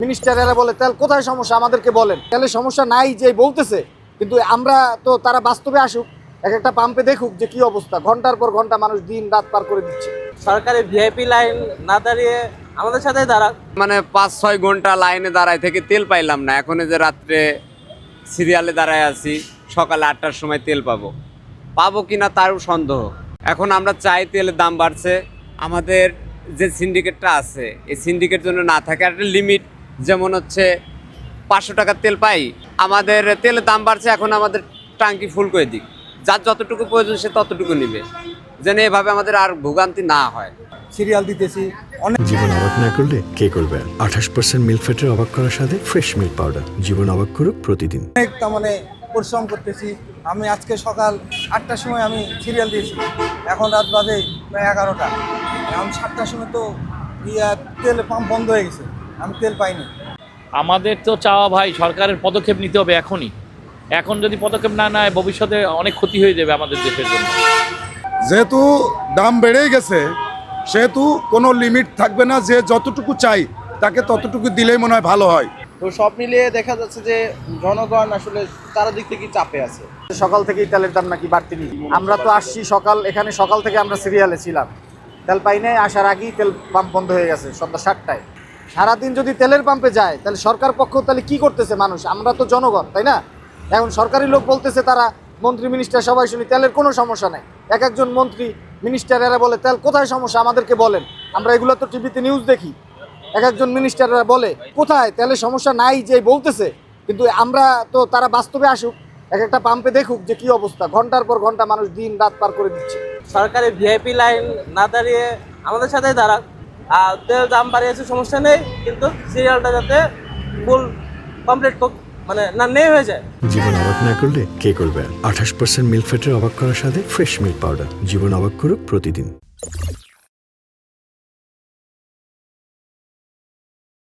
মিনিস্টারেরা বলে তেল কোথায় সমস্যা আমাদেরকে বলেন। তেলের সমস্যা নাই যে বলতেছে, কিন্তু আমরা তো তারা বাস্তবে আসুক, এক একটা পাম্পে দেখুক যে কি অবস্থা। ঘন্টার পর ঘন্টা মানুষ দিন রাত পার করে দিচ্ছে। সরকারি ভিআইপি লাইন না দাঁড়িয়ে আমাদের সাথে দাঁড়াক। মানে 5-6 ঘন্টা লাইনে দাঁড়ায় থেকে তেল পাইলাম না। এখন যে রাত্রে সিরিয়ালে দাঁড়ায় আছি, সকালে 8টার সময় তেল পাবো কিনা তারও সন্দেহ। এখন আমরা চাই, তেলের দাম বাড়ছে, আমাদের যে সিন্ডিকেটটা আছে এই সিন্ডিকেট জন্য না থাকে একটা লিমিট, যেমন হচ্ছে 500 টাকার তেল পাই, আমাদের তেলের দাম বাড়ছে, এখন আমাদের ট্যাঙ্কি ফুল করে দিক, যার যতটুকু প্রয়োজন সে ততটুকু নিবে, যেন এভাবে আমাদের আর ভোগান্তি না হয়। সিরিয়াল দিতেছি অনেক। জীবন অবাক না করলে কে করবে? 28% মিল্ক ফ্যাটের অবাক করার সাথে ফ্রেশ মিল্ক পাউডার। জীবন অবাক করুক প্রতিদিন। মানে পরিশ্রম করতেছি। আমি আজকে সকাল 8টার সময় আমি সিরিয়াল দিয়েছি, এখন রাত বাজে প্রায় 11টা। এখন 7টার সময় তো তেল পাম্প বন্ধ হয়ে গেছে, আমি তেল পাইনি। আমাদের তো চাওয়া ভাই সরকারের পদক্ষেপ নিতে হবে এখনই। এখন যদি পদক্ষেপ না নেয় ভবিষ্যতে অনেক ক্ষতি হয়ে যাবে আমাদের দেশের জন্য। যেহেতু দাম বেড়েই গেছে, সেহেতু কোনো লিমিট থাকবে না, যে যতটুকু চাই তাকে ততটুকু দিলেই মনে হয় ভালো হয়। তো সব মিলিয়ে দেখা যাচ্ছে যে জনগণ আসলে তার দিক থেকে চাপে আছে। সকাল থেকেই তেলের দাম নাকি বাড়তি নেই। আমরা তো আসছি এখানে সকাল থেকে আমরা সিরিয়ালে ছিলাম, তেল পাই নাই। আসার আগেই তেল পাম্প বন্ধ হয়ে গেছে সন্ধ্যা 7টায়। সারাদিন যদি তেলের পাম্পে যায় তাহলে সরকার পক্ষ তাহলে কি করতেছে মানুষ? আমরা তো জনগণ, তাই না? এখন সরকারি লোক বলতেছে তারা মন্ত্রী মিনিস্টার সবাই শুনি তেলের কোনো সমস্যা নাই। এক একজন মন্ত্রী মিনিস্টারেরা বলে তেল কোথায় সমস্যা আমাদেরকে বলেন। আমরা এগুলো তো টিভিতে নিউজ দেখি। এক একজন মিনিস্টাররা বলে কোথায় তেলের সমস্যা নাই যে বলতেছে, কিন্তু আমরা তো তারা বাস্তবে আসুক, এক একটা পাম্পে দেখুক যে কি অবস্থা। ঘন্টার পর ঘন্টা মানুষ দিন রাত পার করে দিচ্ছে। সরকারি ভিআইপি লাইন না দাঁড়িয়ে আমাদের সাথে দাঁড়াক। আর তেল দাম বাড়িয়েছে সমস্যা নেই, কিন্তু সিরিয়ালটা যাতে ফুল কমপ্লিট মানে না নেই হয়ে যায়। জীবন অবাক না করলে কে করবে? 28% মিল্ক ফ্যাটের অবাক করার সাথে ফ্রেশ মিল্ক পাউডার। জীবন অবাক করুক প্রতিদিন।